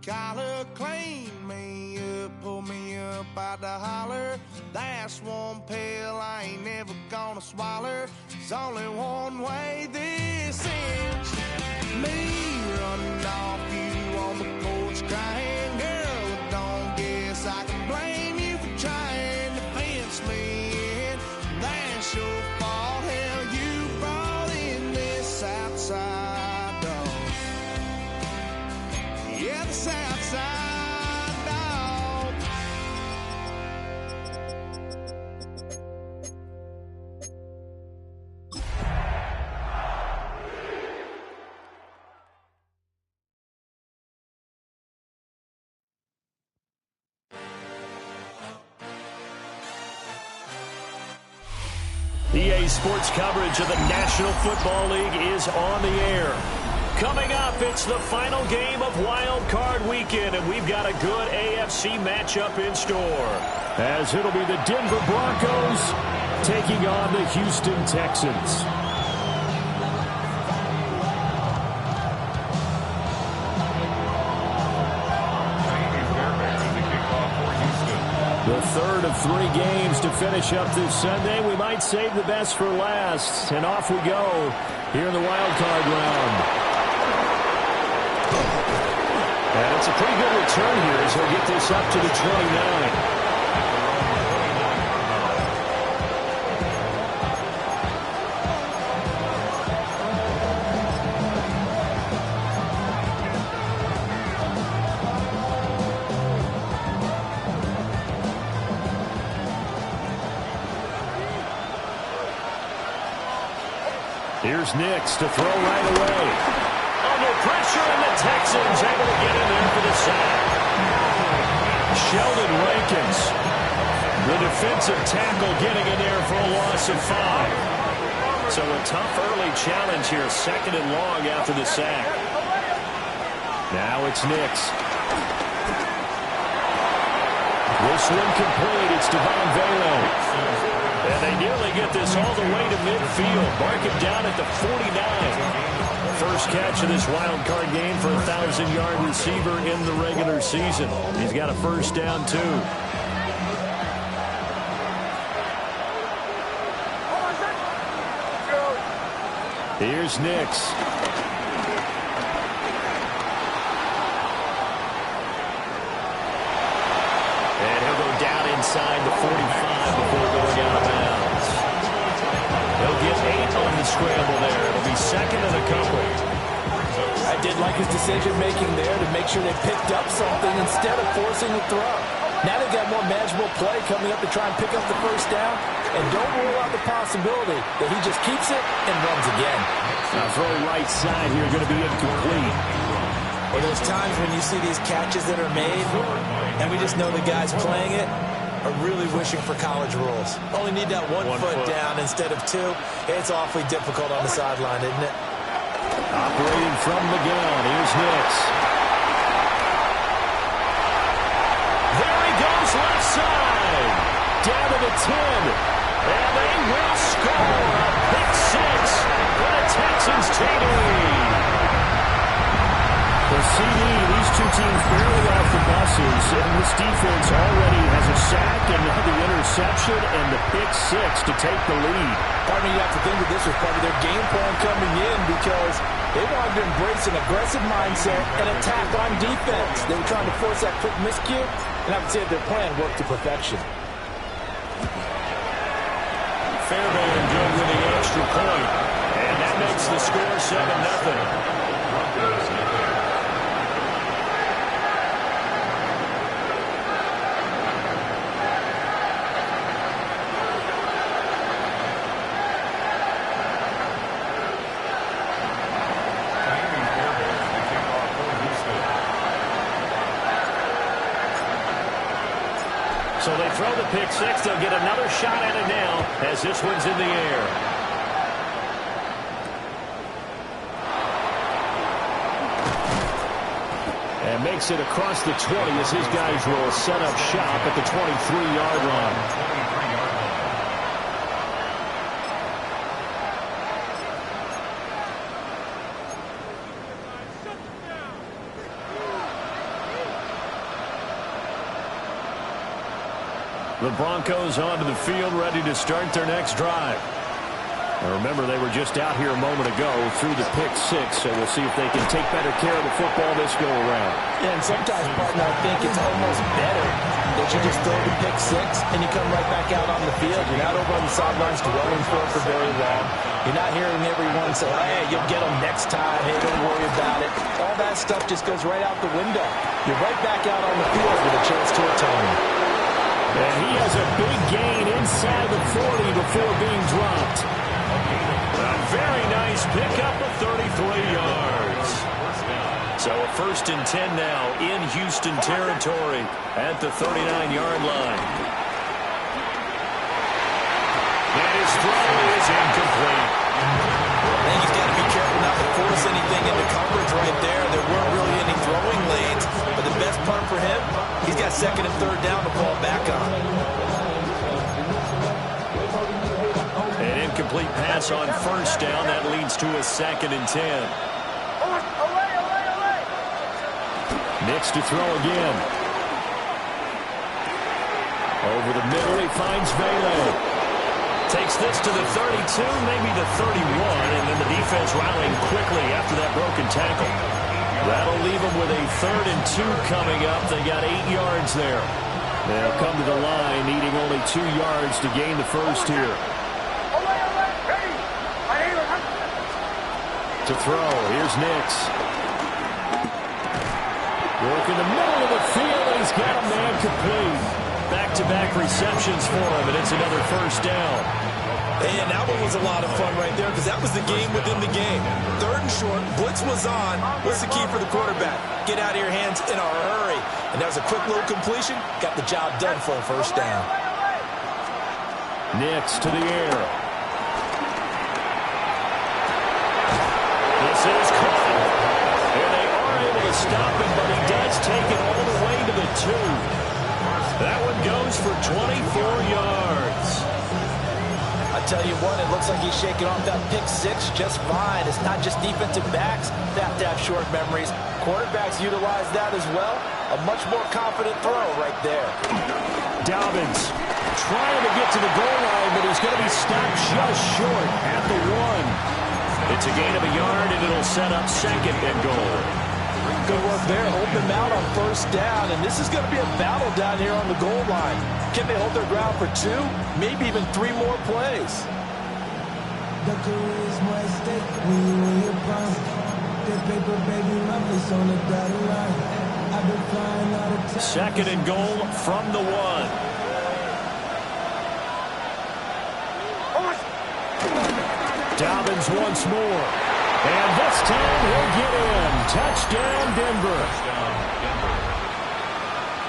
collar, clean me up, pull me up out the holler. That's one pill I ain't never gonna swallow. There's only one way this ends. Me running off you on the porch crying. Girl, don't guess I can blame you for trying to fence me in. That's your fault, hell, you brought in this outside dog. Yeah, this outside dog. EA Sports coverage of the National Football League is on the air. Coming up, it's the final game of Wild Card Weekend, and we've got a good AFC matchup in store. As it'll be the Denver Broncos taking on the Houston Texans. The third of 3 games to finish up this Sunday. We might save the best for last. And off we go here in the wild card round. And it's a pretty good return here as he'll get this up to the 29. Here's Nix to throw right away. Under pressure, and the Texans able to get in there for the sack. Sheldon Rankins, the defensive tackle, getting in there for a loss of 5. So a tough early challenge here, 2nd and long after the sack. Now it's Nix. This one complete. It's Devon Velo. And they nearly get this all the way to midfield. Mark it down at the 49. First catch of this wild card game for a 1,000-yard receiver in the regular season. He's got a first down, too. Here's Nix. And he'll go down inside the 45 before going out of bounds. He'll get 8 on the scramble there. It'll be 2nd and a couple. I did like his decision-making there to make sure they picked up something instead of forcing the throw. Now they've got more manageable play coming up to try and pick up the first down. And don't rule out the possibility that he just keeps it and runs again. Now throw right side here, going to be incomplete. Well, there's times when you see these catches that are made, and we just know the guys playing it are really wishing for college rules. Only need that one foot down instead of 2. It's awfully difficult on the sideline, isn't it? Operating from the gun, here's Nix. There he goes, left side. Down to the 10. And they will score a pick 6 for the Texans TD. The CD, these two teams barely off the buses, and this defense already has a sack and now the interception and the pick 6 to take the lead. I mean, you have to think that this was part of their game plan coming in because they wanted to embrace an aggressive mindset and attack on defense. They were trying to force that quick miscue, and I would say their plan worked to perfection. Fairbairn good with the extra point, and that makes the score 7-0. So they throw the pick 6. They'll get another shot at it now as this one's in the air. And makes it across the 20 as his guys will set up shop at the 23-yard line. The Broncos onto the field, ready to start their next drive. Now remember, they were just out here a moment ago through the pick six, so we'll see if they can take better care of the football this go-around. Yeah, and sometimes, partner, I think it's almost better that you just throw the pick six and you come right back out on the field. You're not over on the sidelines dwelling for very long. You're not hearing everyone say, hey, you'll get them next time. Hey, don't worry about it. All that stuff just goes right out the window. You're right back out on the field with a chance to atone. And he has a big gain inside the 40 before being dropped. A very nice pickup of 33 yards. So a 1st and 10 now in Houston territory at the 39-yard line. And his throw is incomplete. I think he's got to be careful not to force anything into coverage right there. There weren't really any throwing lanes, but the best part for him, he's got 2nd and 3rd down to fall back on. An incomplete pass on 1st down. That leads to a 2nd and 10. Nix to throw again. Over the middle, he finds Vele. Takes this to the 32, maybe the 31, and then the defense rallying quickly after that broken tackle. That'll leave them with a 3rd and 2 coming up. They got 8 yards there. They'll come to the line, needing only 2 yards to gain the 1st here. To throw, here's Nix. Work in the middle of the field, and he's got a man complete. Back-to-back receptions for him, and it's another 1st down. And that one was a lot of fun right there because that was the game within the game. 3rd and short, blitz was on. What's the key for the quarterback? Get out of your hands in a hurry. And that was a quick little completion. Got the job done for a 1st down. Nix to the air. This is caught. And they are able to stop him, but he does take it all the way to the 2. That one goes for 24 yards. I tell you what, it looks like he's shaking off that pick six just fine. It's not just defensive backs that have to have short memories. Quarterbacks utilize that as well. A much more confident throw right there. Dobbins trying to get to the goal line, but he's going to be stopped just short at the 1. It's a gain of a yard, and it'll set up 2nd and goal. Good work there, holding them out on 1st down, and this is going to be a battle down here on the goal line. Can they hold their ground for 2, maybe even 3 more plays? 2nd and goal from the 1. Dobbins once more. And this time he'll get in. Touchdown, Denver.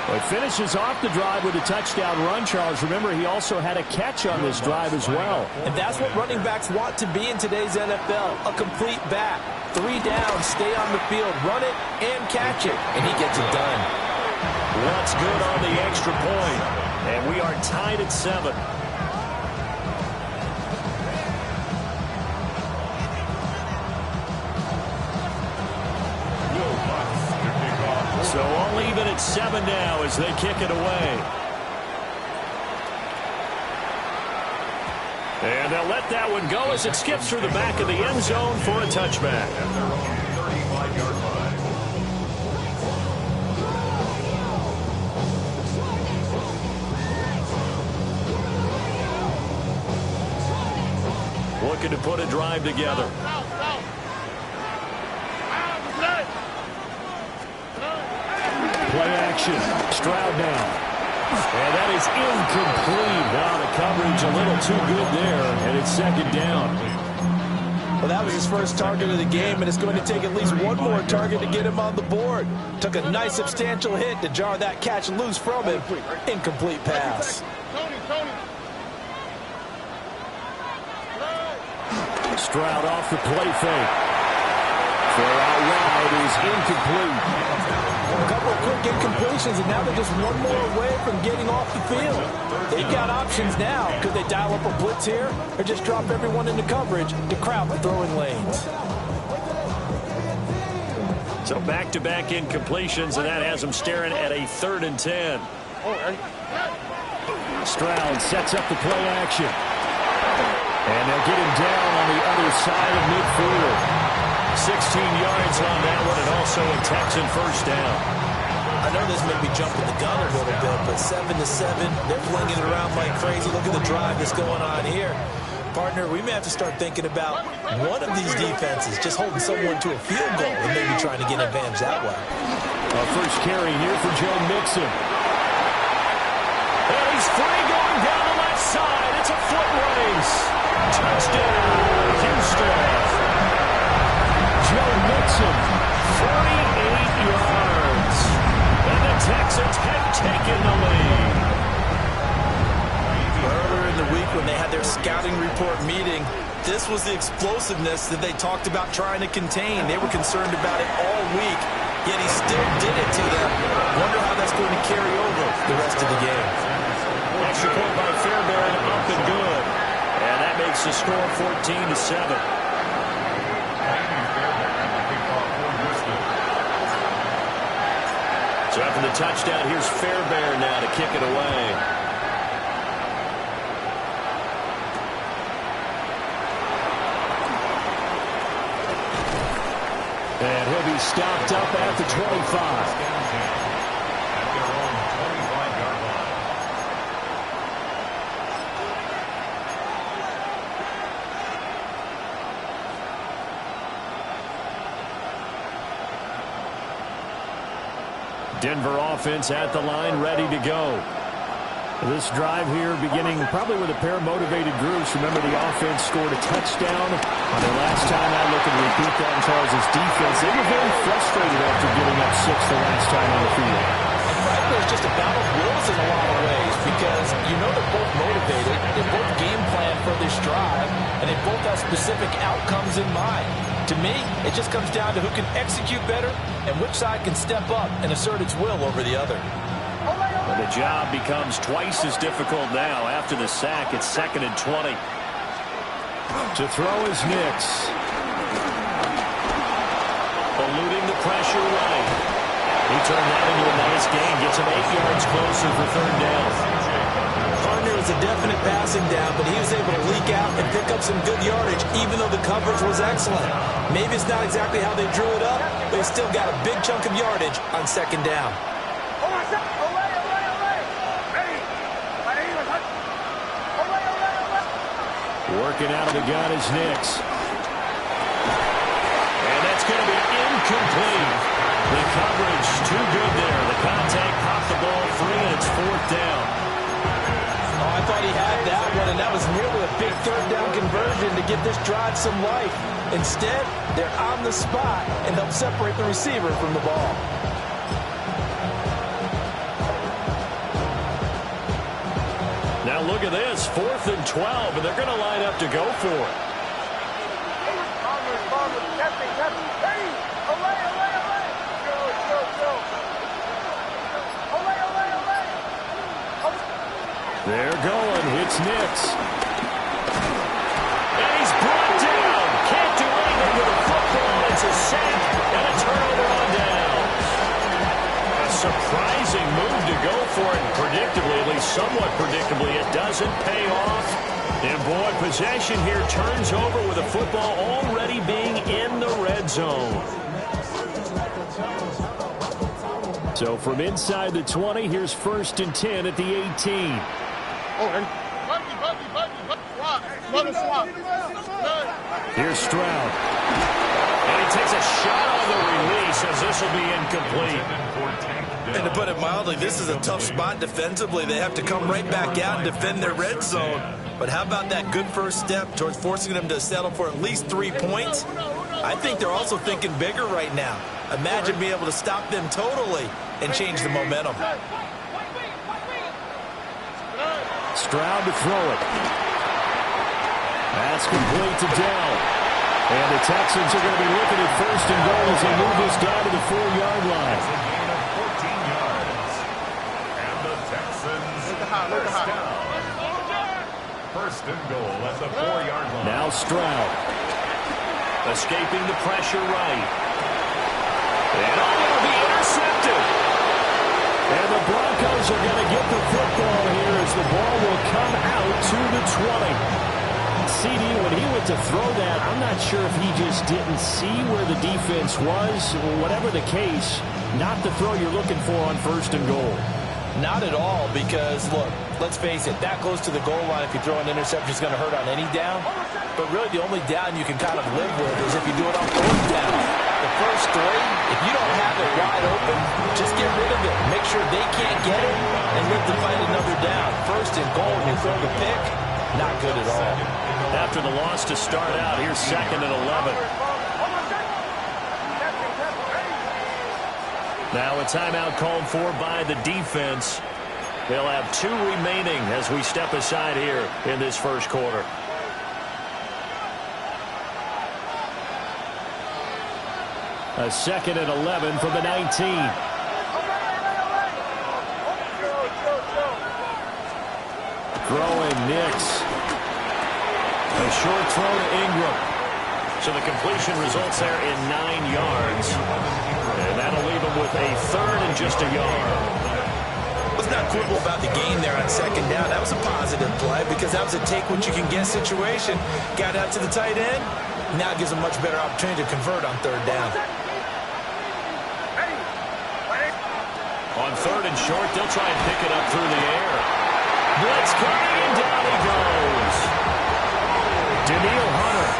Well, he finishes off the drive with a touchdown run, Charles. Remember, he also had a catch on this drive as well. And that's what running backs want to be in today's NFL, a complete back. 3 downs, stay on the field, run it, and catch it. And he gets it done. What's good on the extra point? And we are tied at 7. So all even at 7 now as they kick it away. And they'll let that one go as it skips through the back of the end zone for a touchback. Looking to put a drive together. Play action. Stroud now. And that is incomplete. Now the coverage a little too good there, and it's 2nd down. Well, that was his first target of the game, and it's going to take at least one more target to get him on the board. Took a nice substantial hit to jar that catch loose from him. Incomplete pass. Stroud off the play fake. Throw out wide is incomplete. A couple of quick incompletions, and now they're just one more away from getting off the field. They've got options now. Could they dial up a blitz here or just drop everyone into coverage to crowd the throwing lanes? So back-to-back incompletions, and that has them staring at a 3rd and 10. Stroud sets up the play action. And they'll get him down on the other side of midfield. 16 yards on that one, and also a Texan first down. I know this may be jumping the gun a little bit, but 7-7, they're flinging it around like crazy. Look at the drive that's going on here. Partner, we may have to start thinking about one of these defenses just holding someone to a field goal and maybe trying to get an advantage that way. First carry here for Joe Mixon. And he's free going down the left side. It's a foot race. Touchdown, Houston. Joe Mixon, 48 yards. And the Texans have taken the lead. Earlier in the week when they had their scouting report meeting, this was the explosiveness that they talked about trying to contain. They were concerned about it all week, yet he still did it to them. Wonder how that's going to carry over the rest of the game. Extra point by Fairbairn, up and good. And that makes the score 14-7. So after the touchdown, here's Fairbairn now to kick it away. And he'll be stopped up at the 25. Denver offense at the line, ready to go. This drive here beginning probably with a pair of motivated groups. Remember, the offense scored a touchdown on their last time out. Looking to repeat that in Charles' defense. They were very frustrated after giving up 6 the last time on the field. And frankly, it's just a battle of wills in a lot of ways because you know they're both motivated. They both game plan for this drive, and they both have specific outcomes in mind. To me, it just comes down to who can execute better and which side can step up and assert its will over the other. Well, the job becomes twice as difficult now. After the sack, it's 2nd and 20. To throw is Nix. Eluding the pressure right. He turned that into a nice gain. Gets him 8 yards closer for 3rd down. Partner was a definite passing down, but he was able to leak out and pick up some good yardage, even though the coverage was excellent. Maybe it's not exactly how they drew it up, but he still got a big chunk of yardage on 2nd down. Working out of the gun is Nix. And that's going to be incomplete. The coverage too good there. The contact popped the ball free, and it's 4th down. Oh, I thought he had that one, and that was nearly a big 3rd down conversion to give this drive some life. Instead, they're on the spot and help separate the receiver from the ball. Now look at this, 4th and 12, and they're going to line up to go for it. They're going. It's Nix. And he's brought down. Can't do anything with a football. It's a sack and a turnover on down. A surprising move to go for it. Predictably, at least somewhat predictably, it doesn't pay off. And boy, possession here turns over with a football already being in the red zone. So from inside the 20, here's 1st and 10 at the 18. Here's Stroud. And he takes a shot on the release as this will be incomplete. And to put it mildly, this is a tough spot defensively. They have to come right back out and defend their red zone. But how about that good first step towards forcing them to settle for at least 3 points? I think they're also thinking bigger right now. Imagine being able to stop them totally and change the momentum. Stroud to throw it. That's complete to Dell. And the Texans are going to be looking at 1st and goal as they move this down to the 4-yard line. And the Texans first down. 1st and goal at the 4-yard line. Now Stroud. Escaping the pressure right. And it'll be intercepted. And the Broncos are going to get the football here as the CD, when he went to throw that, I'm not sure if he just didn't see where the defense was. Whatever the case, not the throw you're looking for on 1st and goal. Not at all, because, look, let's face it, that close to the goal line, if you throw an interception, is going to hurt on any down. But really, the only down you can kind of live with is if you do it on 4th down. The first 3, if you don't have it wide open, just get rid of it. Make sure they can't get it and live to fight another down. 1st and goal, and you throw the pick, not good at all. After the loss to start out, here's 2nd and 11. Now a timeout called for by the defense. They'll have 2 remaining as we step aside here in this first quarter. A 2nd and 11 from the 19. Throwing Nix. A short throw to Ingram. So the completion results there in 9 yards. And that'll leave him with a 3rd and just a yard. Let's not quibble about the gain there on 2nd down. That was a positive play because that was a take-what-you-can-get situation. Got out to the tight end. Now it gives him a much better opportunity to convert on 3rd down. On 3rd and short, they'll try and pick it up through the air. Blitz coming, and down he goes. Daniil Hunter.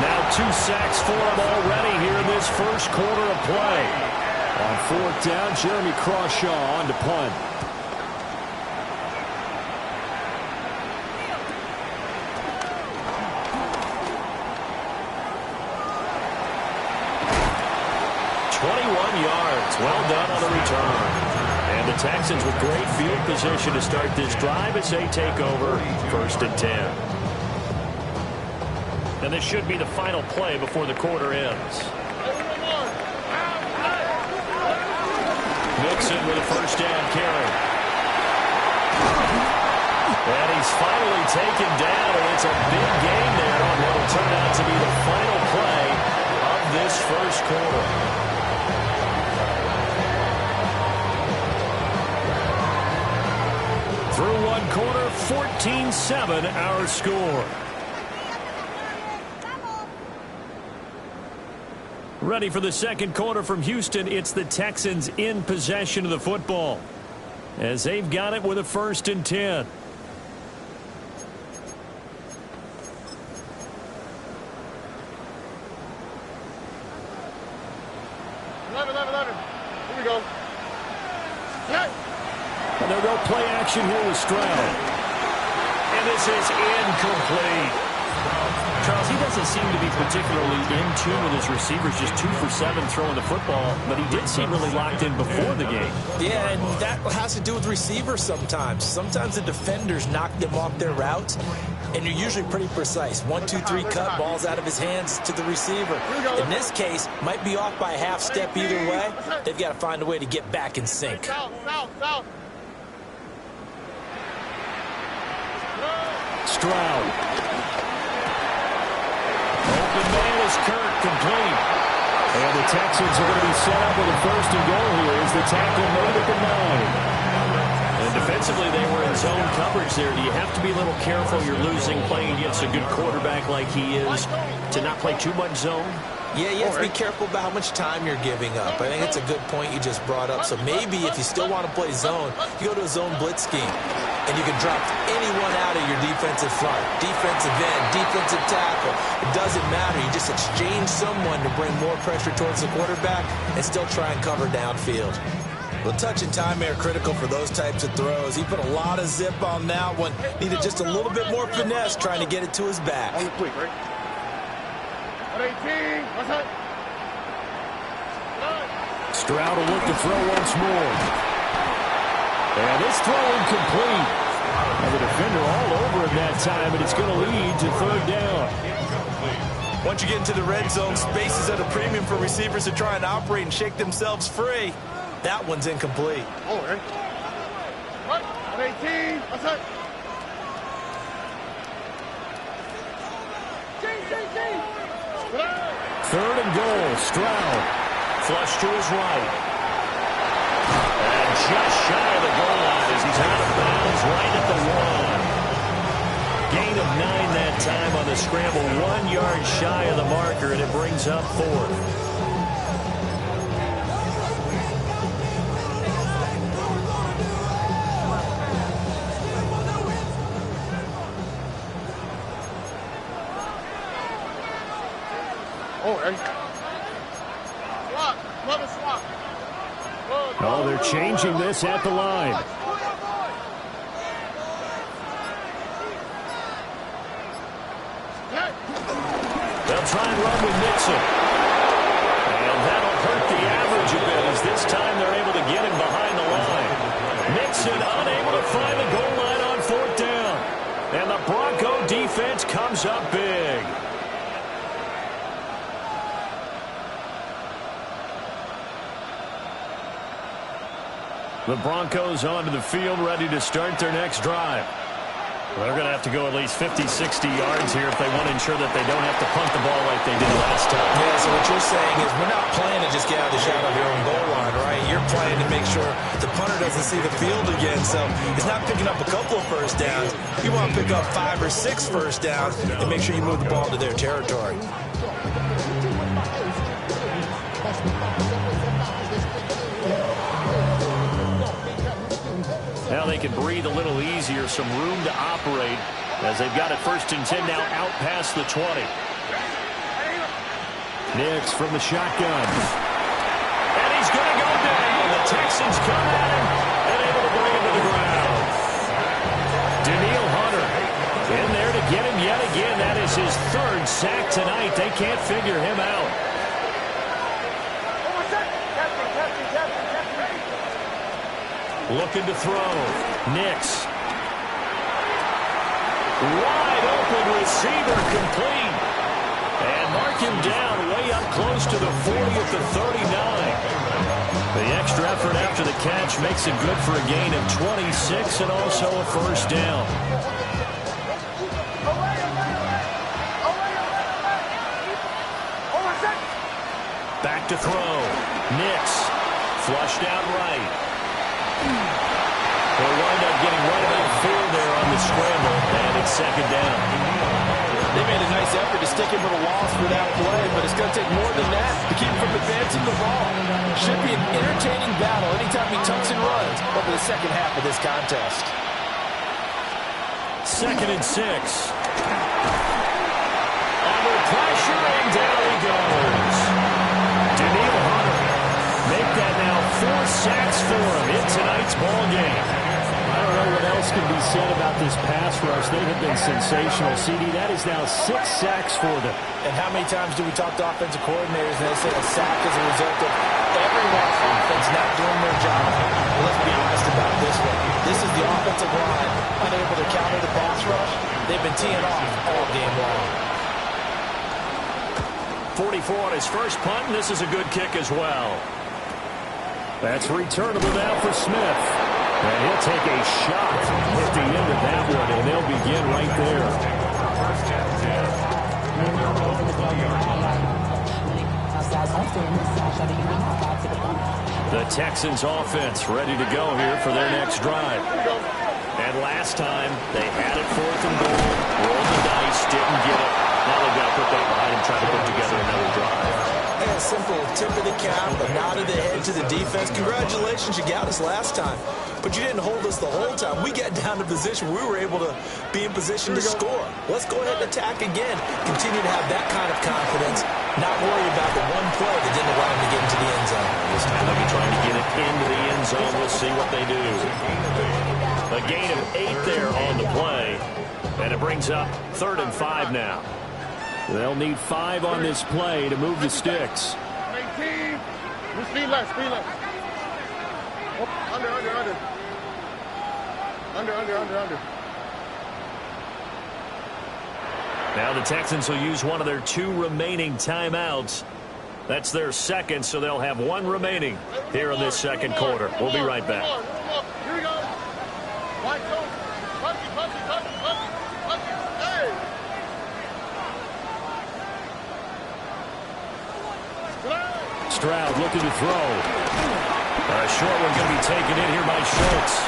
Now 2 sacks for him already here in this first quarter of play. On 4th down, Jeremy Crawshaw on to punt. Yards. Well done on the return. And the Texans with great field position to start this drive as they take over 1st and 10. And this should be the final play before the quarter ends. Mixon with a 1st down carry. And he's finally taken down, and it's a big gain there on what will turn out to be the final play of this first quarter. Through 1 quarter, 14-7 our score. Ready for the second quarter from Houston. It's the Texans in possession of the football as they've got it with a 1st and 10. Here we go. Yeah. And they'll go play action here with Stroud. And this is incomplete. Charles, he doesn't seem to be particularly in tune with his receivers, just 2 for 7 throwing the football, but he did seem really locked in before the game. Yeah, and that has to do with receivers sometimes. Sometimes the defenders knock them off their routes, and you're usually pretty precise. 1, 2, 3 cut, balls out of his hands to the receiver. In this case, might be off by a half step either way. They've got to find a way to get back in sync. Stroud. Open man is Kirk, complete. And the Texans are going to be set up with a 1st and goal here as the tackle made at the 9. And defensively, they were in zone coverage there. Do you have to be a little careful? You're losing playing against a good quarterback like he is to not play too much zone? Yeah, you have to be careful about how much time you're giving up. I think it's a good point you just brought up. So maybe if you still want to play zone, you go to a zone blitz scheme. And you can drop anyone out of your defensive front. Defensive end, defensive tackle. It doesn't matter. You just exchange someone to bring more pressure towards the quarterback and still try and cover downfield. Well, touch and time are critical for those types of throws. He put a lot of zip on that one. Needed just a little bit more finesse trying to get it to his back. On the quick, right? 18. What's that? Stroud will look to throw once more. And it's throw incomplete. And the defender all over him that time, and it's going to lead to 3rd down. Once you get into the red zone, space is at a premium for receivers to try and operate and shake themselves free. That one's incomplete. Oh, right. 18. What's that? 3rd and goal. Stroud. Flush to his right. And just shy of the goal line as he's out of bounds right at the 1. Gain of shy of the marker, and it brings up 4th. Oh, they're changing this at the line. They'll try and run with Nixon. And that'll hurt the average a bit, as this time they're able to get him behind the line. Nixon unable to find the goal line on 4th down. And the Bronco defense comes up big. The Broncos onto the field, ready to start their next drive. They're going to have to go at least 50, 60 yards here if they want to ensure that they don't have to punt the ball like they did last time. Yeah, so what you're saying is we're not playing to just get out of the shadow of your own goal line, right? You're playing to make sure the punter doesn't see the field again. So it's not picking up a couple of first downs. You want to pick up 5 or 6 first downs and make sure you move the ball to their territory. Now they can breathe a little easier, some room to operate as they've got it 1st and 10 now out past the 20. Nix from the shotgun. And he's going to go down. The Texans come at him and able to bring him to the ground. Daniil Hunter in there to get him yet again. That is his 3rd sack tonight. They can't figure him out. Looking to throw. Nix. Wide open receiver, complete. And mark him down way up close to the 40 at the 39. The extra effort after the catch makes it good for a gain of 26 and also a 1st down. Back to throw. Nix. Flushed out right. They'll wind up getting right about field there on the scramble, and it's 2nd down. They made a nice effort to stick him with a loss for that play, but it's going to take more than that to keep him from advancing the ball. Should be an entertaining battle anytime he tucks and runs over the second half of this contest. 2nd and 6. Under pressure, and down he goes. Daniil Hunter. Make that now 4 sacks for him in tonight's ball game. I don't know what else can be said about this pass rush. They have been sensational. CD, that is now 6 sacks for them. And how many times do we talk to offensive coordinators and they say a sack is a result of everyone's offense not doing their job? Well, let's be honest about this one. This is the offensive line unable to counter the pass rush. They've been teeing off all game long. 44 on his first punt, and this is a good kick as well. That's returnable now for Smith. And he'll take a shot at the end of that one, and they'll begin right there. The Texans offense ready to go here for their next drive. And last time, they had it 4th and goal, rolled the dice, didn't get it. Now they've got to put that behind and try to put together another drive. And a simple tip of the cap, a nod of the head to the defense. Congratulations, you got us last time. But you didn't hold us the whole time. We got down to position. We were able to be in position to score. Let's go ahead and attack again. Continue to have that kind of confidence. Not worry about the one play that didn't allow them to get into the end zone. This time they'll be trying to get it into the end zone. We'll see what they do. A gain of 8 there on the play. And it brings up 3rd and 5 now. They'll need 5 on this play to move the sticks. 18. Speed left, speed left. Under. Under. Now the Texans will use one of their 2 remaining timeouts. That's their 2nd, so they'll have 1 remaining here in this 2nd quarter. We'll be right back. Here we go. White zone. Punch it. Hey. Stroud looking to throw. A short one going to be taken in here by Schultz.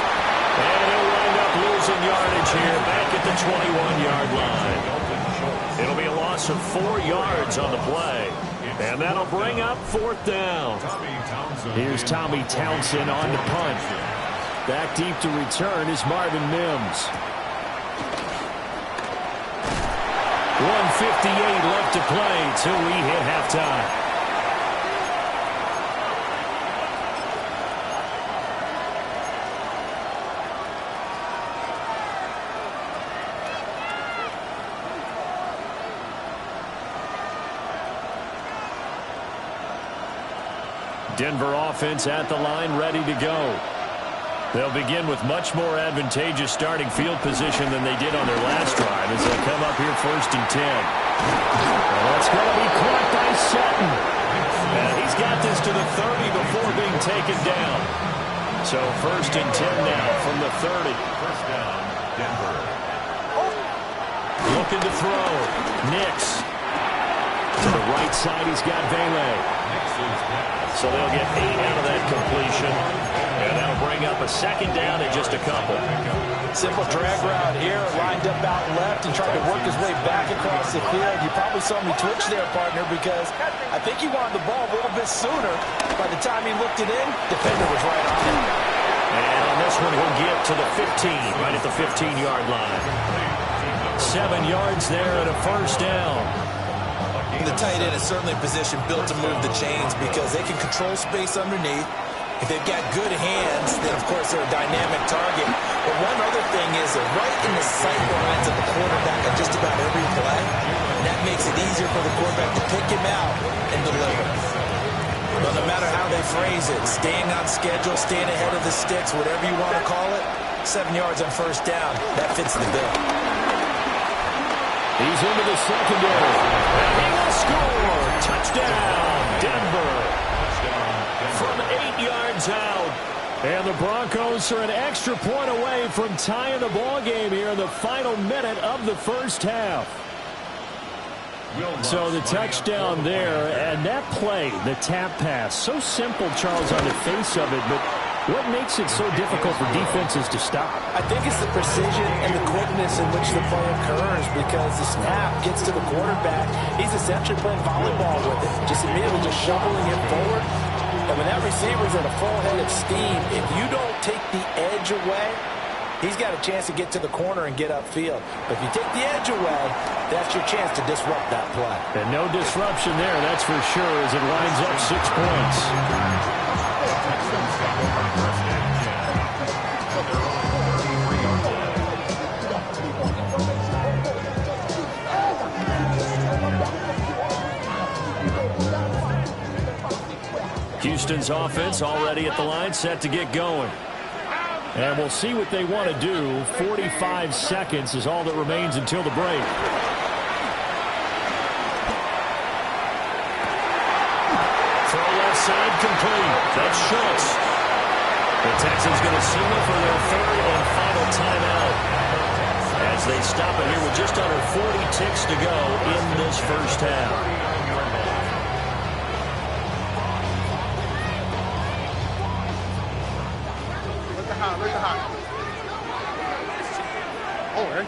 And he'll wind up losing yardage here back at the 21-yard line. It'll be a loss of 4 yards on the play. And that'll bring up 4th down. Here's Tommy Townsend on to punt. Back deep to return is Marvin Mims. 1:58 left to play till we hit halftime. Denver offense at the line, ready to go. They'll begin with much more advantageous starting field position than they did on their last drive as they come up here 1st and 10. Well, that's going to be caught by Sutton. And he's got this to the 30 before being taken down. So 1st and 10 now from the 30. First down, Denver. Looking to throw. Nix. To the right side, he's got Vele. So they'll get 8 out of that completion. And that'll bring up a 2nd down and just a couple. Simple drag route here, lined up out left and tried to work his way back across the field. You probably saw me twitch there, partner, because I think he wanted the ball a little bit sooner. By the time he looked it in, defender was right on it. And on this one, he'll get to the 15, right at the 15-yard line. 7 yards there and a 1st down. The tight end is certainly a position built to move the chains because they can control space underneath. If they've got good hands, then, of course, they're a dynamic target. But one other thing is they're right in the sight lines of the quarterback on just about every play. And that makes it easier for the quarterback to pick him out and deliver. But no matter how they phrase it, staying on schedule, staying ahead of the sticks, whatever you want to call it, 7 yards on 1st down, that fits the bill. He's into the secondary. And he will score. Touchdown, Denver. From 8 yards out. And the Broncos are an extra point away from tying the ball game here in the final minute of the 1st half. So the touchdown there, and that play, the tap pass, so simple, Charles, on the face of it, but what makes it so difficult for defenses to stop? I think it's the precision and the quickness in which the play occurs because the snap gets to the quarterback. He's essentially playing volleyball with it, just immediately just shoveling it forward. And when that receiver's at a full head of steam, if you don't take the edge away, he's got a chance to get to the corner and get upfield. But if you take the edge away, that's your chance to disrupt that play. And no disruption there, that's for sure, as it winds up 6 points. Houston's offense already at the line, set to get going. And we'll see what they want to do. 45 seconds is all that remains until the break. Throw left side complete. That's Schultz. The Texans going to signal for their 3rd and final timeout as they stop it here with just under 40 ticks to go in this 1st half. Look at hot. Oh, right.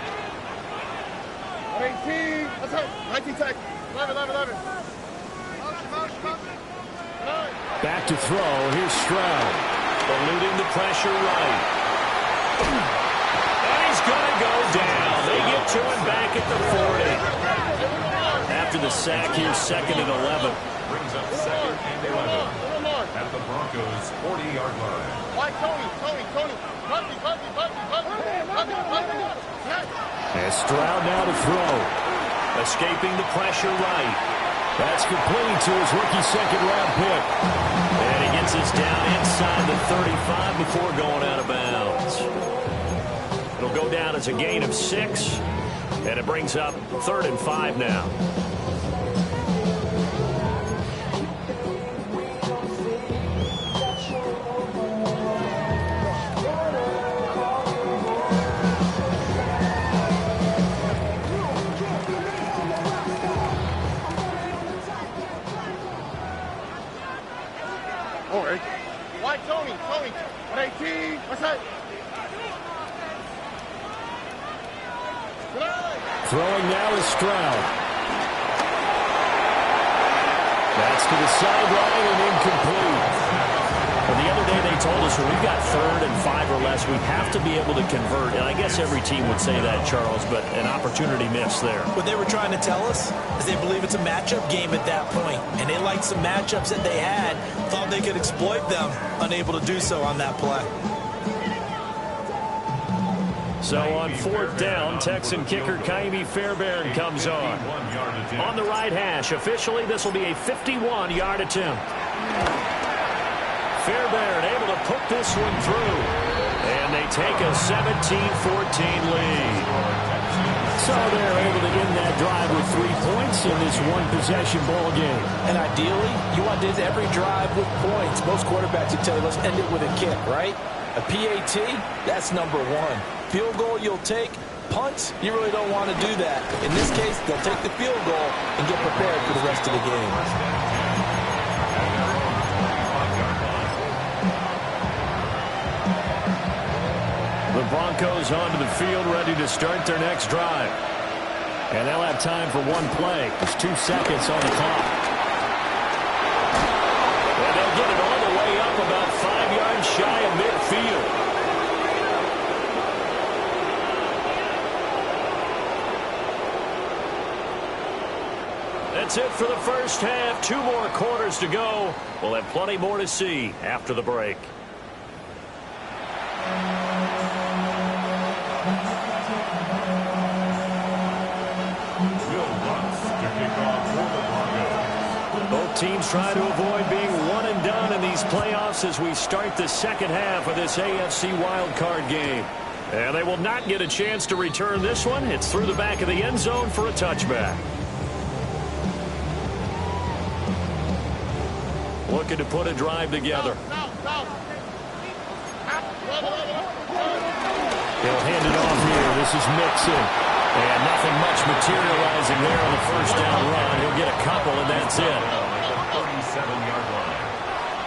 118. Let's go. 19 seconds. 11. Back to throw. Here's Stroud. Eluding the pressure right. And he's going to go down. They get to him back at the 40. After the sack, here's 2nd and 11. Brings up 2nd and 11. At the Broncos' 40-yard line. Why, Tony. And Stroud now to throw. Escaping the pressure right. That's complete to his rookie 2nd-round pick. And he gets us down inside the 35 before going out of bounds. It'll go down as a gain of 6. And it brings up 3rd and 5 now. Why, Tony. 118. What's that? Throwing now is Stroud. That's to the sideline and incomplete. Well, the other day they told us when we've got 3rd and 5 or less, we have to be able to convert. And I guess every team would say that, Charles, but an opportunity missed there. What they were trying to tell us is they believe it's a matchup game at that point. And they liked some matchups that they had, thought they could exploit them, unable to do so on that play. So on 4th down, Texan kicker Kaimi Fairbairn comes on. On the right hash, officially this will be a 51-yard attempt. Fairbairn able to put this one through. And they take a 17-14 lead. So they're able to end that drive with 3 points in this one-possession ball game. And ideally, you want to end every drive with points. Most quarterbacks would tell you, let's end it with a kick, right? A PAT, that's number 1. Field goal you'll take. Punts, you really don't want to do that. In this case, they'll take the field goal and get prepared for the rest of the game. The Broncos onto the field ready to start their next drive. And they'll have time for one play. There's 2 seconds on the clock. And they'll get it all the way up about 5 yards shy of midfield. That's it for the first half. 2 more quarters to go. We'll have plenty more to see after the break. Both teams try to avoid being one and done in these playoffs as we start the second half of this AFC wildcard game. And they will not get a chance to return this one. It's through the back of the end zone for a touchback. Looking to put a drive together. He'll hand it off here. This is Mixon. And nothing much materializing there on the first down run. He'll get a couple, and that's it. 37-yard line.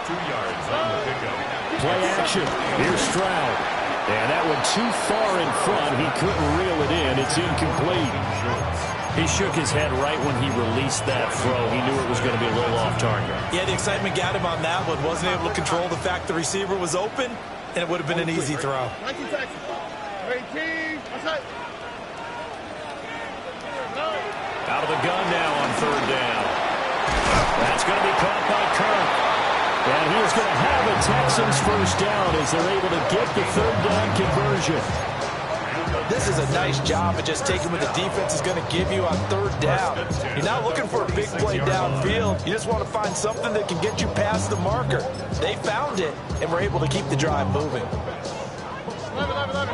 2 yards on the pickup. Play action. Here's Stroud. And that one too far in front. He couldn't reel it in. It's incomplete. He shook his head right when he released that throw. He knew it was going to be a little off target. Yeah, the excitement got him on that one. Wasn't able to control the fact the receiver was open, and it would have been an easy throw. Out of the gun now on 3rd down. That's going to be caught by Kirk. And he is going to have a Texans first down as they're able to get the 3rd down conversion. This is a nice job of just taking what the defense is going to give you on 3rd down. You're not looking for a big play downfield. You just want to find something that can get you past the marker. They found it, and were able to keep the drive moving. 11.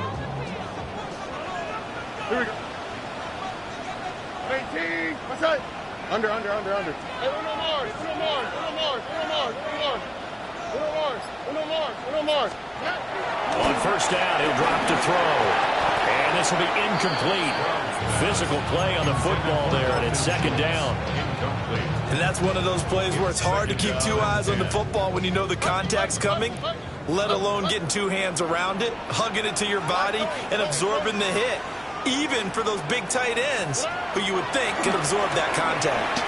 Here we go. 18. What's that? Under. Hey, Uno Mars. On first down, he'll drop to throw. And this will be incomplete. Physical play on the football there, and it's 2nd down. And that's one of those plays where it's hard to keep 2 eyes on the football when you know the contact's coming, let alone getting 2 hands around it, hugging it to your body, and absorbing the hit. Even for those big tight ends who you would think could absorb that contact.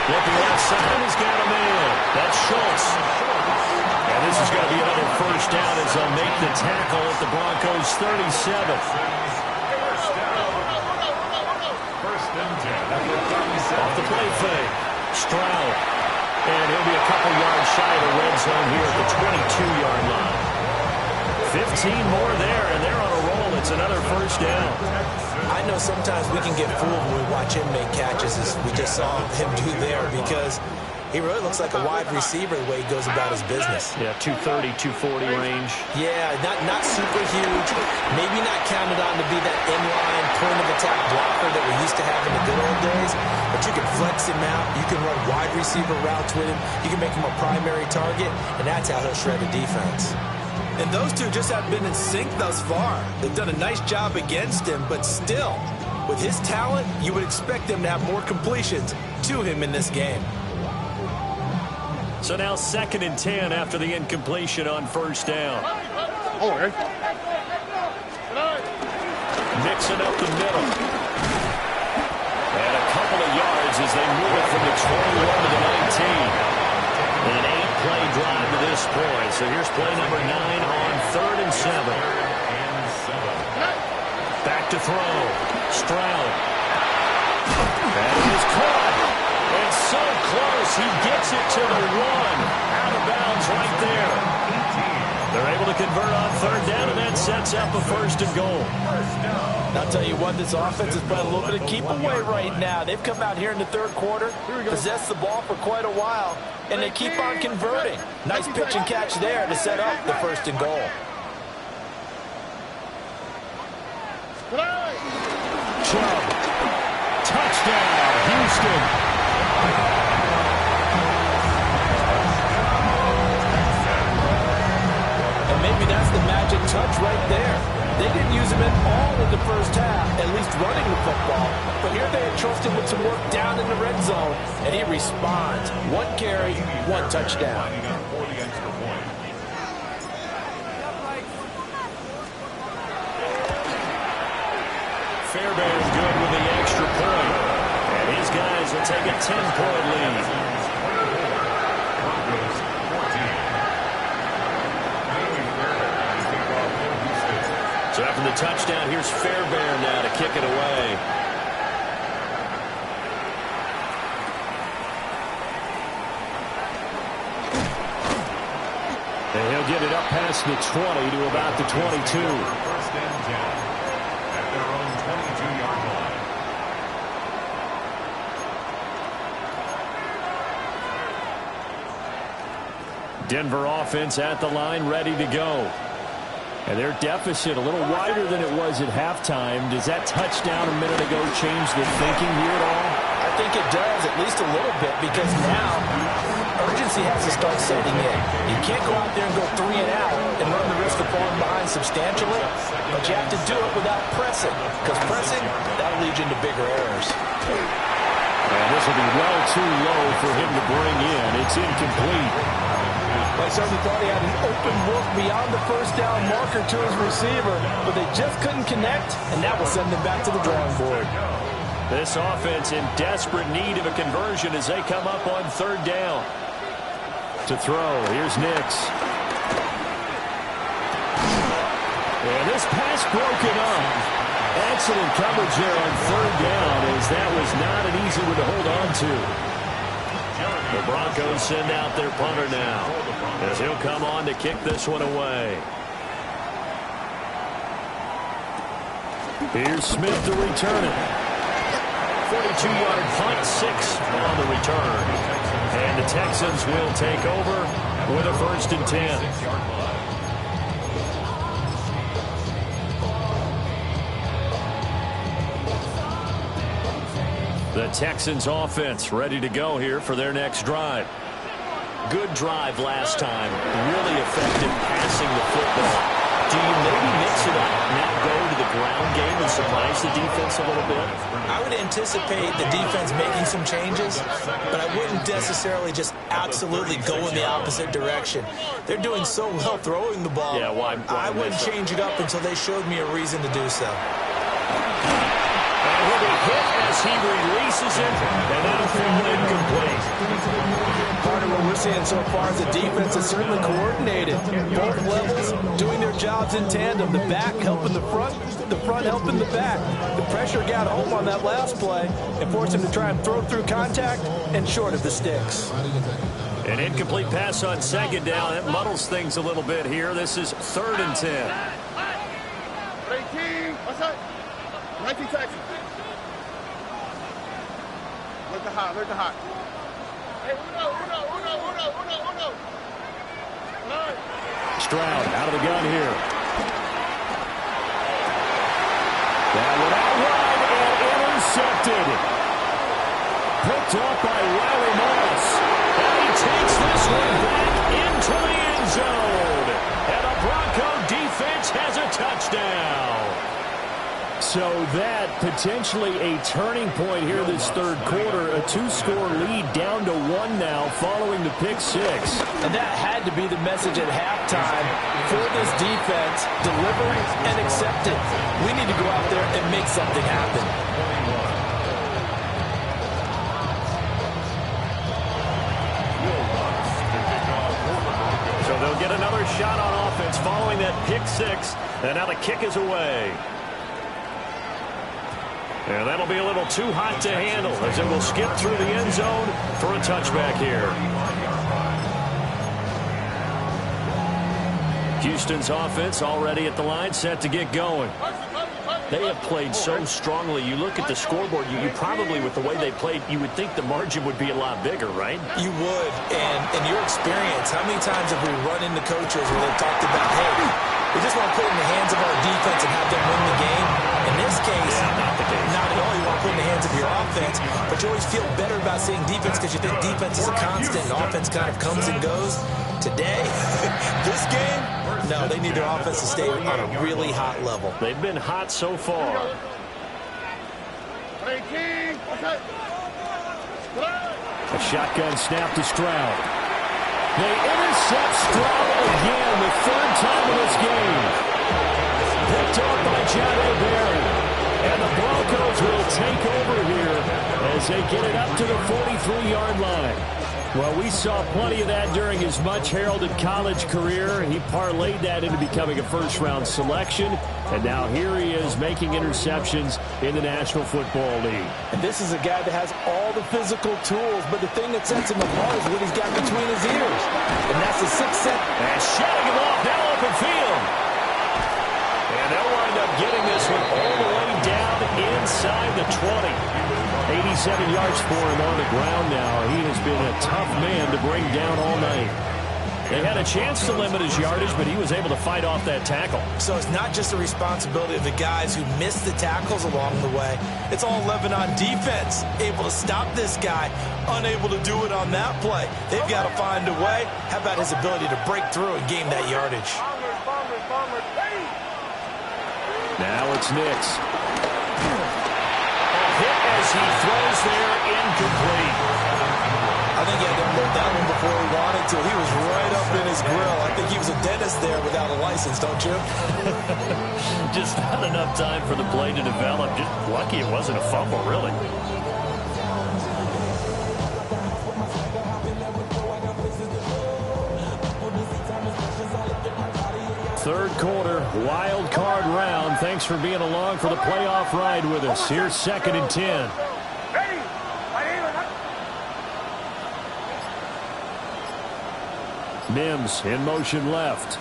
Looking outside, he's got a man. That's Schultz. And this is going to be another first down as they'll make the tackle at the Broncos' 37th. First and 10. Off the play fake. Stroud. And he'll be a couple yards shy of the red zone here at the 22-yard line. 15 more there, and they're on a roll. It's another first down. I know sometimes we can get fooled when we watch him make catches, as we just saw him do there, because he really looks like a wide receiver the way he goes about his business. Yeah, 230, 240 range. Yeah, not super huge. Maybe not counted on to be that inline point-of-attack blocker that we used to have in the good old days, but you can flex him out. You can run wide receiver routes with him. You can make him a primary target, and that's how he'll shred the defense. And those two just haven't been in sync thus far. They've done a nice job against him, but still, with his talent, you would expect them to have more completions to him in this game. So now 2nd and 10 after the incompletion on first down. mixing up the middle. And a couple of yards as they move it from the 21 to the 19. An 8-play drive to this point. So here's play number 9 on 3rd and 7. Back to throw. Stroud. That is caught. It's so close. He gets it to the 1. Out of bounds right there. They're able to convert on 3rd down, and that sets up a 1st and goal. I'll tell you what, this offense is playing a little bit of keep away right now. They've come out here in the 3rd quarter, possessed the ball for quite a while, and they keep on converting. Nice pitch and catch there to set up the 1st and goal. Chubb. Touchdown, Houston. And maybe that's the magic touch right there. They didn't use him at all in the first half, at least running the football. But here they entrust him with some work down in the red zone, and he responds. 1 carry, 1 touchdown. Fairbairn's good with the extra point. And his guys will take a 10-point lead. So after the touchdown, here's Fairbairn now to kick it away. And he'll get it up past the 20 to about the 22. 1st and 10 at their own 22-yard line. Denver offense at the line, ready to go. And their deficit a little wider than it was at halftime. Does that touchdown a minute ago change the thinking here at all? I think it does, at least a little bit, because now urgency has to start setting in. You can't go out there and go 3 and out and run the risk of falling behind substantially, but you have to do it without pressing, because pressing, that'll lead you into bigger errors. And this will be well too low for him to bring in. It's incomplete. I certainly thought he had an open look beyond the 1st down marker to his receiver, but they just couldn't connect, and that will send them back to the drawing board. This offense in desperate need of a conversion as they come up on 3rd down. To throw, here's Nix. And this pass broken up. Excellent coverage there on 3rd down, as that was not an easy one to hold on to. The Broncos send out their punter now, as he'll come on to kick this one away. Here's Smith to return it. 42-yard punt, 6 on the return. And the Texans will take over with a 1st and 10. The Texans offense ready to go here for their next drive. Good drive last time. Really effective passing the football. Do you maybe mix it up, now go to the ground game and surprise the defense a little bit? I would anticipate the defense making some changes, but I wouldn't necessarily just absolutely go in the opposite direction. They're doing so well throwing the ball. Yeah, why I wouldn't change it up until they showed me a reason to do so. And he'll be hit as he releases it, and that'll fall incomplete. Part of what we're seeing so far is the defense is certainly coordinated. Both levels doing their jobs in tandem. The back helping the front helping the back. The pressure got home on that last play and forced him to try and throw through contact and short of the sticks. An incomplete pass on 2nd down. It muddles things a little bit here. This is 3rd and 10. 18, what's up? 19 Texans. Look at hot. Hey, uno. Stroud out of the gun here. That one out wide and intercepted. Picked up by Riley Moss. And he takes this one back into the end zone. And the Bronco defense has a touchdown. So that potentially a turning point here this third quarter. A 2-score lead down to 1 now following the pick six. And that had to be the message at halftime for this defense. Deliver and accept it. We need to go out there and make something happen. So they'll get another shot on offense following that pick six. And now the kick is away. And that'll be a little too hot to handle as it will skip through the end zone for a touchback here. Houston's offense already at the line, set to get going. They have played so strongly. You look at the scoreboard, you probably, with the way they played, you would think the margin would be a lot bigger, right? You would. And in your experience, how many times have we run into coaches where they've talked about, hey, we just want to put it in the hands of our defense and have them win the game? In this case, not the case. Not at all. You want to put it in the hands of your offense, but you always feel better about seeing defense because you think defense is a constant and offense kind of comes and goes. Today, this game, no, they need their offense to stay on a really hot level. They've been hot so far. A shotgun snap to Stroud. They intercept Stroud again, the third time in this game. Picked off by Jahdae Barron. And the Broncos will take over here as they get it up to the 43-yard line. Well, we saw plenty of that during his much-heralded college career. He parlayed that into becoming a first-round selection. And now here he is making interceptions in the National Football League. And this is a guy that has all the physical tools, but the thing that sets him apart is what he's got between his ears. And that's the 6'7". And shutting him off down open field. And they'll wind up getting this one all the way down inside the 20. 87 yards for him on the ground now. He has been a tough man to bring down all night. They had a chance to limit his yardage, but he was able to fight off that tackle. So it's not just the responsibility of the guys who missed the tackles along the way. It's all 11 on defense, able to stop this guy, unable to do it on that play. They've got to find a way. How about his ability to break through and gain that yardage? Now it's Nix. Hit as he throws there, incomplete. I think he had to unload that one before he wanted to. He was right up in his grill. I think he was a dentist there without a license, don't you? Just not enough time for the play to develop. Just lucky it wasn't a fumble, really. Third quarter, wild card round. Thanks for being along for the playoff ride with us. Here's 2nd and 10. Mims in motion left.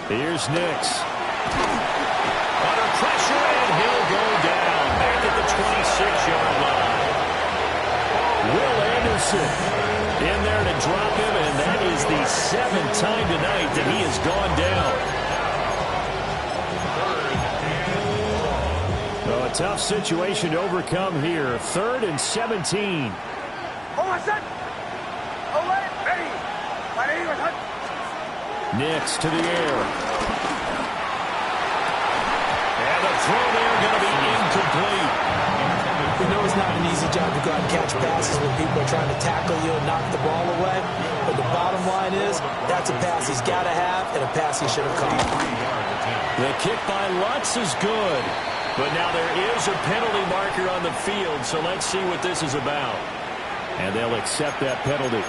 Here's Nix. Under pressure, and he'll go down. Back at the 26-yard line. Will Anderson in there to drop him, and that is the 7th time tonight that he has gone down. So a tough situation to overcome here. 3rd and 17. Nix to the air. And the throw there going to be incomplete. We know it's not an easy job to go out and catch passes when people are trying to tackle you and knock the ball away. But the bottom line is, that's a pass he's got to have and a pass he should have caught. The kick by Lutz is good. But now there is a penalty marker on the field, so let's see what this is about. And they'll accept that penalty.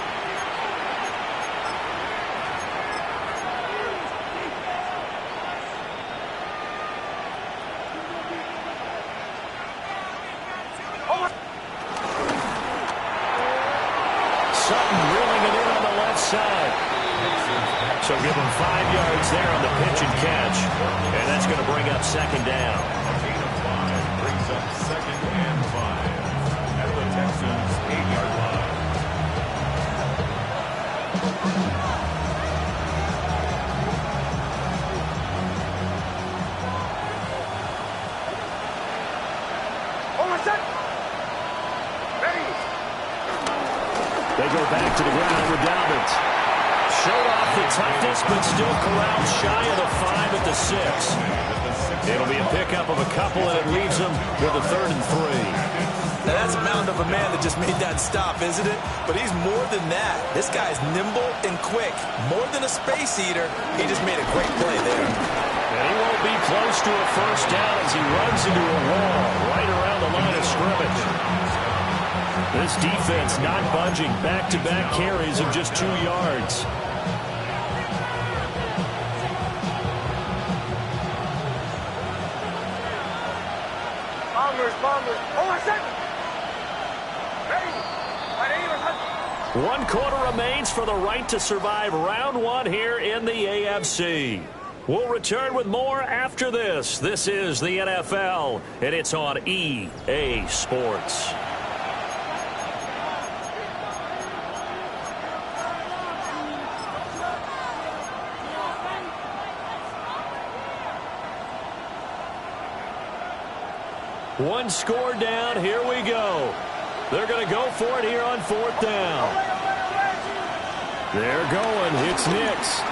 So give him 5 yards there on the pitch and catch. And that's going to bring up 2nd down. Brings up 2nd and 5 at the Texans' 8-yard line. They go back to the ground with Dobbins. Showed off the toughness, but still corralled shy of the 5 at the 6. It'll be a pickup pickup of a couple, and it leaves them with a 3rd and 3. Now, that's a mound of a man that just made that stop, isn't it? But he's more than that. This guy's nimble and quick. More than a space eater, he just made a great play there. And he won't be close to a first down as he runs into a wall right around the line of scrimmage. This defense not budging. Back-to-back carries of just 2 yards. Bombers. Oh, I said. Ready. 1 quarter remains for the right to survive round 1 here in the AFC. We'll return with more after this. This is the NFL, and it's on EA Sports. One score down. Here we go. They're going to go for it here on 4th down. They're going. It's Nix.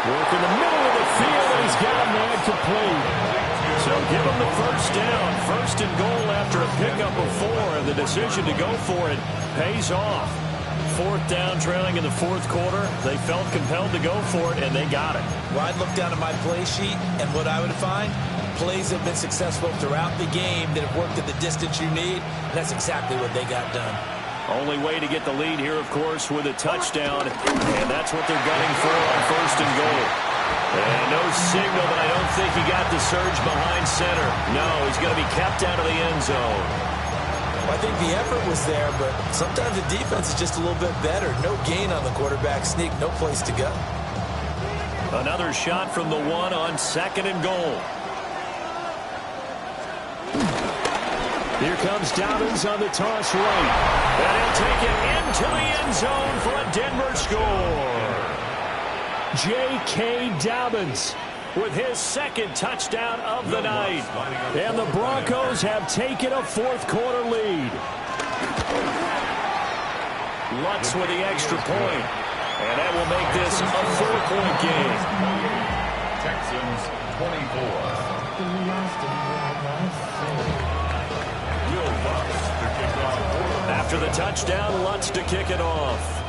Work in the middle of the field, and he's got a man complete. So give him the first down. 1st and goal after a pickup of 4, and the decision to go for it pays off. 4th down, trailing in the 4th quarter. They felt compelled to go for it, and they got it. Well, I'd look down at my play sheet, and what I would find, plays have been successful throughout the game that have worked at the distance you need. That's exactly what they got done. Only way to get the lead here, of course, with a touchdown, and that's what they're gunning for on 1st and goal. And no signal, but I don't think he got the surge behind center. No, he's going to be kept out of the end zone. Well, I think the effort was there, but sometimes the defense is just a little bit better. No gain on the quarterback sneak, no place to go. Another shot from the 1 on 2nd and goal. Here comes Dobbins on the toss right. And he'll take it into the end zone for a Denver score. J.K. Dobbins with his 2nd touchdown of the night. And the Broncos have taken a 4th quarter lead. Lutz with the extra point. And that will make this a 4-point game. Texans 24. After the touchdown, Lutz to kick it off.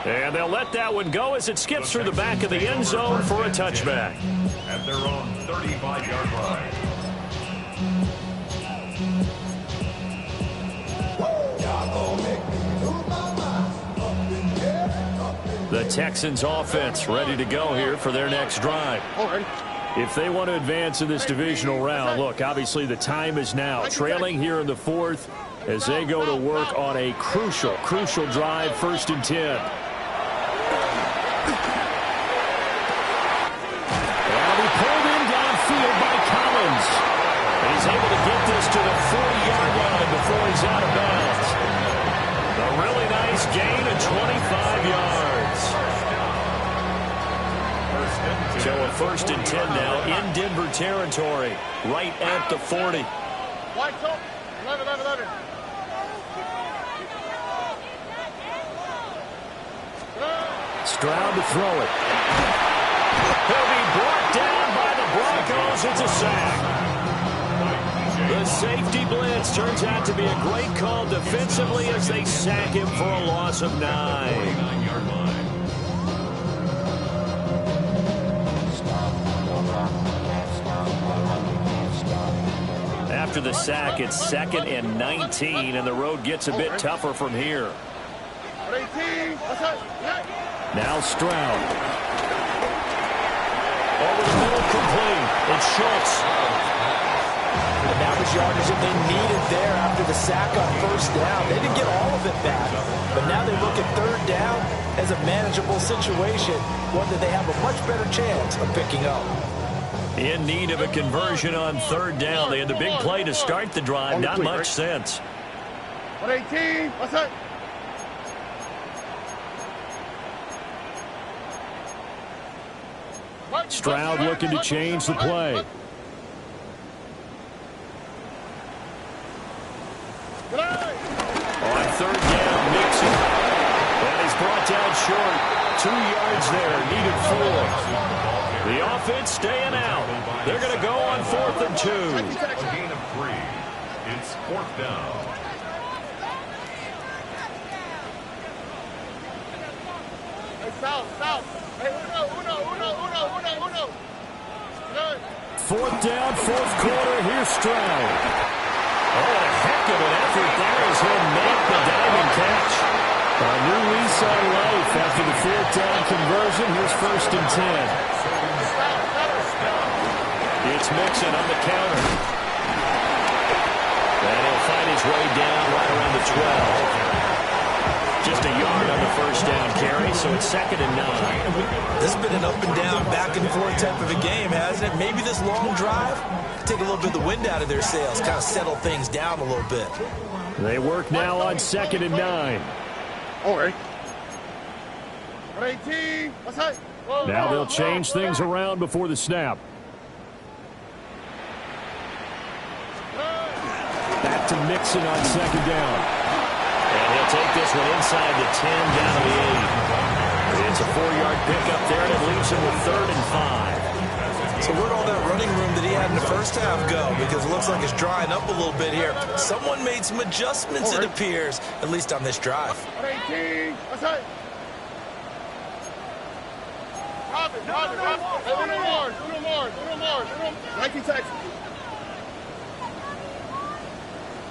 And they'll let that one go as it skips through the back of the end zone for a touchback. At their own 35-yard line. The Texans offense ready to go here for their next drive. If they want to advance in this divisional round, look, obviously the time is now. Trailing here in the 4th as they go to work on a crucial drive, 1st and 10. And he pulled in downfield by Collins. And he's able to get this to the 40-yard line before he's out of bounds. A really nice gain of 25 yards. So a 1st and 10 now in Denver territory, right at the 40. Wide top. 11. Stroud to throw it. He'll be brought down by the Broncos. It's a sack. The safety blitz turns out to be a great call defensively as they sack him for a loss of 9. After the sack, it's 2nd and 19, and the road gets a bit tougher from here. Now Stroud. Over the middle, complete. It's Schultz. And that was yardage that they needed there after the sack on 1st down. They didn't get all of it back, but now they look at 3rd down as a manageable situation, one that they have a much better chance of picking up. In need of a conversion on 3rd down. They had the big play to start the drive. Not much sense. 118. What's that? Stroud looking to change the play. On 3rd down, Mixon. And he's brought out short. 2 yards there, needed 4. The offense staying out. They're going to go on 4th and 2. A gain of 3. It's 4th down. Hey, south. Hey, uno. 4th down, 4th quarter. Here's Stroud. Oh, what a heck of an effort there as he'll make the diving catch. A new lease on life after the 4th down conversion. Here's 1st and 10. It's Mixon on the counter. And he'll find his way down right around the 12. Just a yard on the 1st down carry, so it's 2nd and 9. This has been an up and down, back and forth type of a game, hasn't it? Maybe this long drive, take a little bit of the wind out of their sails, kind of settle things down a little bit. They work now on 2nd and 9. All right. 18. Now they'll change things around before the snap. Back to Mixon on 2nd down. And he'll take this one inside the 10, down to the 8. It's a 4-yard pickup there, and it leaves him with 3rd and 5. So where'd all that running room that he had in the first half go? Because it looks like it's drying up a little bit here. Someone made some adjustments, it appears, at least on this drive. 18. Drop it. Hey, uno more. Nike Texas.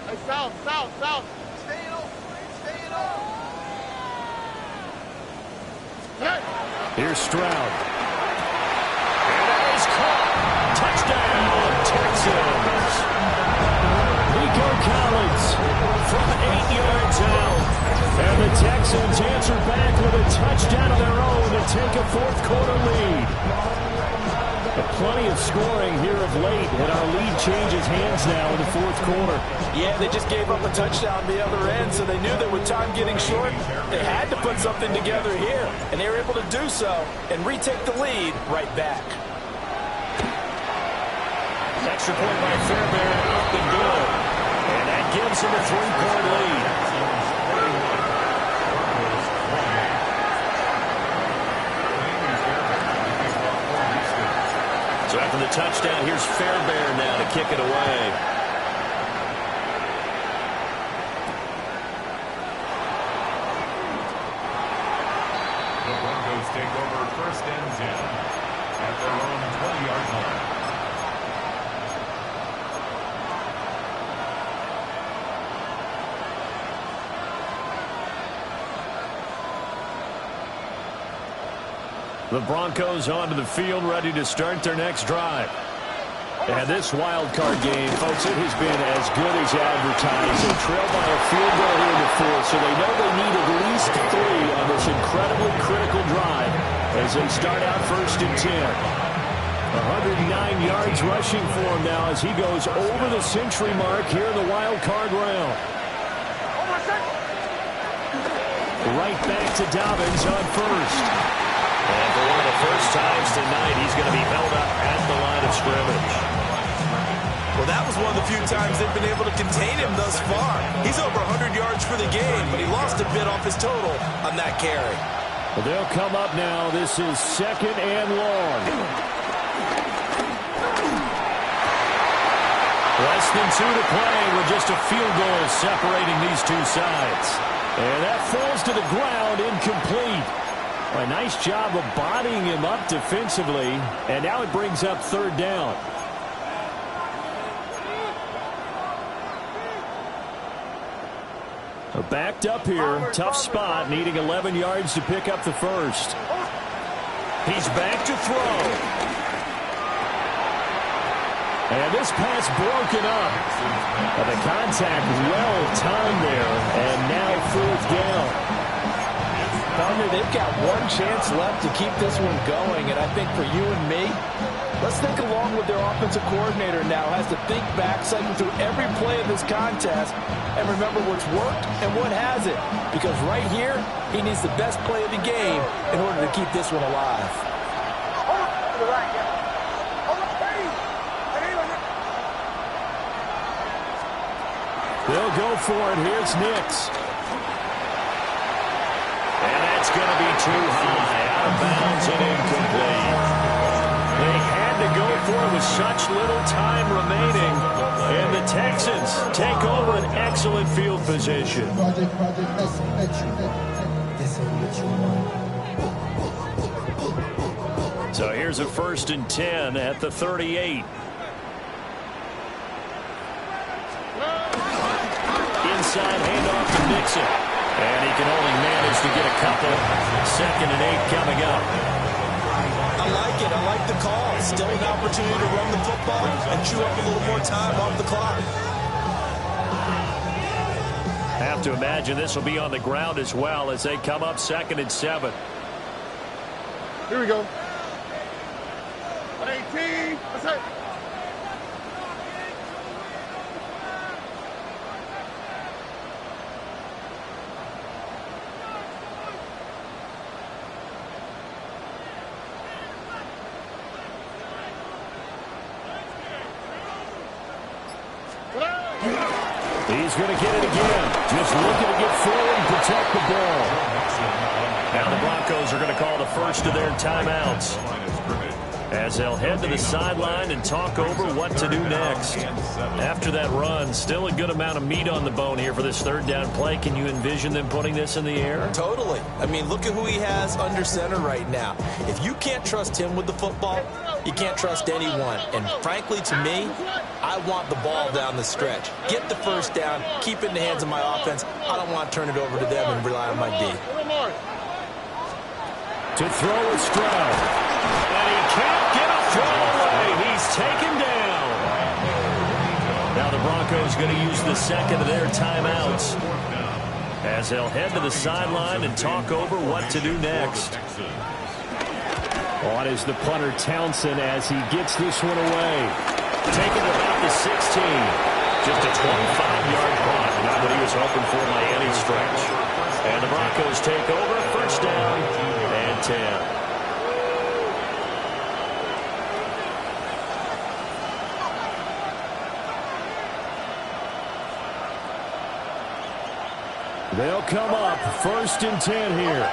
Hey, south. Staying on. Here's Stroud. And that is caught. Touchdown, Texans. Nico Collins from 8 yards out. And the Texans answer back with a touchdown of their own to take a 4th quarter lead. Plenty of scoring here of late, and our lead changes hands now in the 4th quarter. Yeah, they just gave up a touchdown the other end, so they knew that with time getting short, they had to put something together here, and they were able to do so and retake the lead right back. Extra point by Fairbairn, up and good. And that gives him a 3-point lead. So after the touchdown, here's Fairbairn now to kick it away. The Broncos take over 1st and 10 at their own 20-yard line. The Broncos onto the field, ready to start their next drive. And this wild card game, folks, it has been as good as advertised. They trail by a field goal here in the 4th, so they know they need at least 3 on this incredibly critical drive as they start out 1st and 10. 109 yards rushing for him now as he goes over the century mark here in the wild card round. Right back to Dobbins on 1st. And for one of the first times tonight, he's going to be held up at the line of scrimmage. Well, that was one of the few times they've been able to contain him thus far. He's over 100 yards for the game, but he lost a bit off his total on that carry. Well, they'll come up now. This is 2nd and long. Less than 2 to play with just a field goal separating these two sides. And that falls to the ground incomplete. A nice job of bodying him up defensively, and now it brings up 3rd down. Backed up here, tough spot, needing 11 yards to pick up the 1st. He's back to throw. And this pass broken up. But the contact well timed there, and now 4th down. They've got one chance left to keep this one going, and I think for you and me, let's think along with their offensive coordinator now, has to think back, cycle through every play of this contest, and remember what's worked and what hasn't. Because right here, he needs the best play of the game in order to keep this one alive. They'll go for it. Here's Nix. And that's It's going to be too high, out of bounds and incomplete. They had to go for it with such little time remaining, and the Texans take over an excellent field position. So here's a 1st and 10 at the 38. Inside handoff to Nixon. And he can only manage to get a couple. 2nd and 8 coming up. I like it. I like the call. Still an opportunity to run the football and chew up a little more time off the clock. Have to imagine this will be on the ground as well as they come up 2nd and 7. Here we go. 118. That's it. He's going to get it again. Just looking to get forward and protect the ball. Now the Broncos are going to call the first of their timeouts, as they'll head to the sideline and talk over what to do next. After that run, still a good amount of meat on the bone here for this 3rd down play. Can you envision them putting this in the air? Totally. I mean, look at who he has under center right now. If you can't trust him with the football, you can't trust anyone. And frankly, to me, I want the ball down the stretch. Get the 1st down, keep it in the hands of my offense. I don't want to turn it over to them and rely on my D. To throw is Stroud. And he can't get a throw away. He's taken down. Now the Broncos going to use the 2nd of their timeouts, as they'll head to the sideline and talk over what to do next. On is the punter Townsend as he gets this one away. Taken about the 16. Just a 25-yard punt. Not what he was hoping for by any stretch. And the Broncos take over. 1st down and 10. They'll come up 1st and 10 here.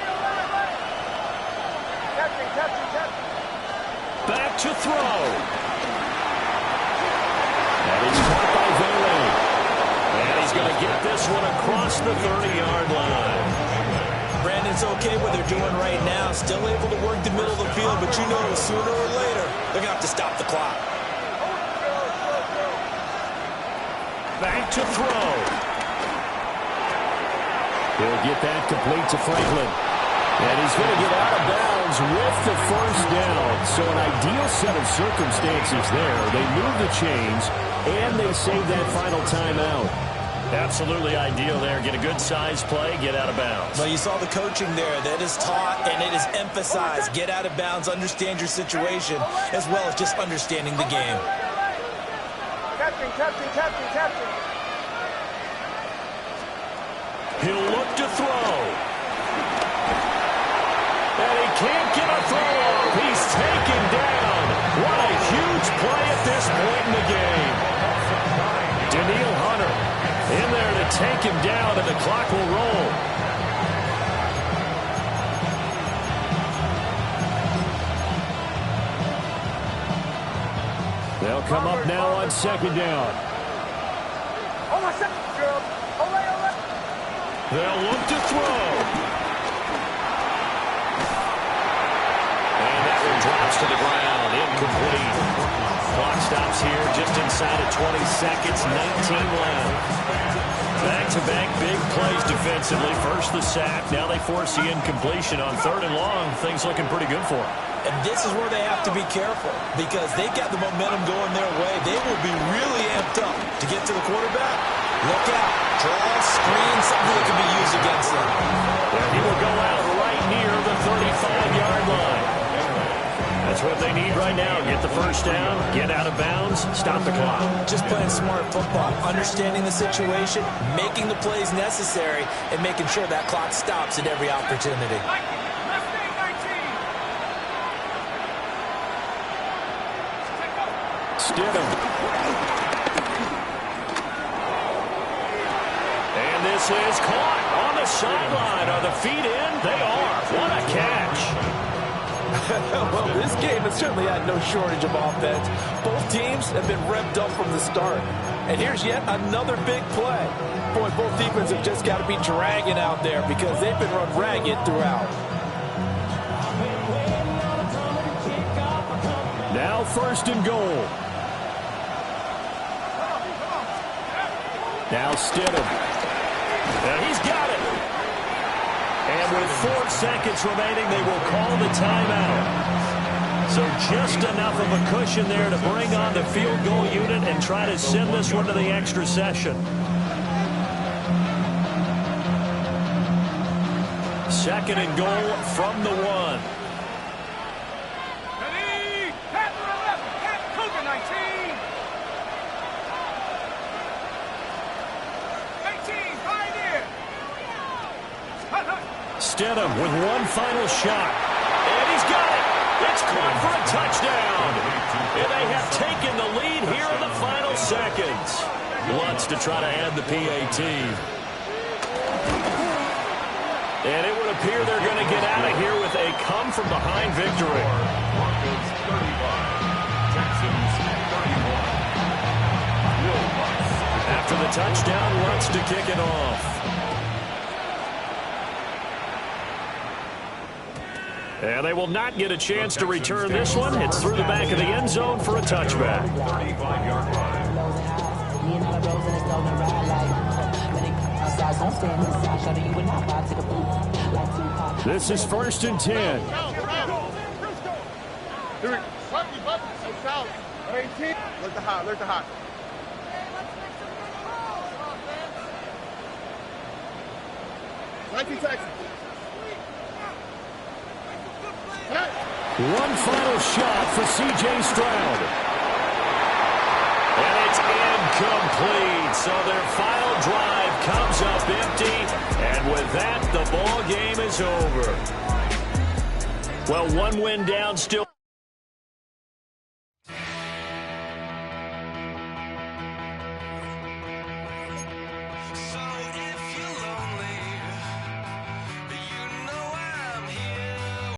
Back to throw. And he's caught by Vele. And he's going to get this one across the 30-yard line. Brandon, it's okay what they're doing right now. Still able to work the middle of the field, but you know sooner or later, they're going to have to stop the clock. Back to throw. He'll get that complete to Franklin. And he's going to get out of bounds with the 1st down. So an ideal set of circumstances there. They move the chains, and they save that final timeout. Absolutely ideal there. Get a good size play, get out of bounds. Well, you saw the coaching there. That is taught and it is emphasized. Get out of bounds, understand your situation, as well as just understanding the game. Captain. He'll look to throw. And he can't get a throw off. He's taken down. What a huge play at this point in the game. Daniil Hunter in there to take him down, and the clock will roll. They'll come up now on 2nd down. They'll look to throw. And that one drops to the ground. Incomplete. Clock stops here just inside of 20 seconds. 19 left. Back-to-back big plays defensively. First the sack. Now they force the incompletion on 3rd and long. Things looking pretty good for them. And this is where they have to be careful, because they got the momentum going their way. They will be really amped up to get to the quarterback. Look out. Draw, screen, something that can be used against them. And he will go out right near the 35-yard line. That's what they need right now. Get the 1st down, get out of bounds, stop the clock. Just playing smart football, understanding the situation, making the plays necessary, and making sure that clock stops at every opportunity. Stidham. And this is caught on the sideline. Are the feet in? They are. What a catch. Well, this game has certainly had no shortage of offense. Both teams have been revved up from the start. And here's yet another big play. Boy, both defenses have just got to be dragging out there because they've been run ragged throughout. Now 1st and goal. Now Stidham. And he's got it. And with 4 seconds remaining, they will call the timeout. So just enough of a cushion there to bring on the field goal unit and try to send this one to the extra session. 2nd and goal from the 1. Stidham with one final shot. And he's got it. It's caught for a touchdown. And they have taken the lead here in the final seconds. Wants to try to add the PAT. And it would appear they're going to get out of here with a come-from-behind victory. Broncos 35, Texans 31. After the touchdown, wants to kick it off. And they will not get a chance to return this one. It's through the back of the end zone for a touchback. 35-yard line. This is 1st and 10. Look the hot, look the hot. Texas. One final shot for C.J. Stroud. And it's incomplete. So their final drive comes up empty. And with that, the ball game is over. Well, one win down still.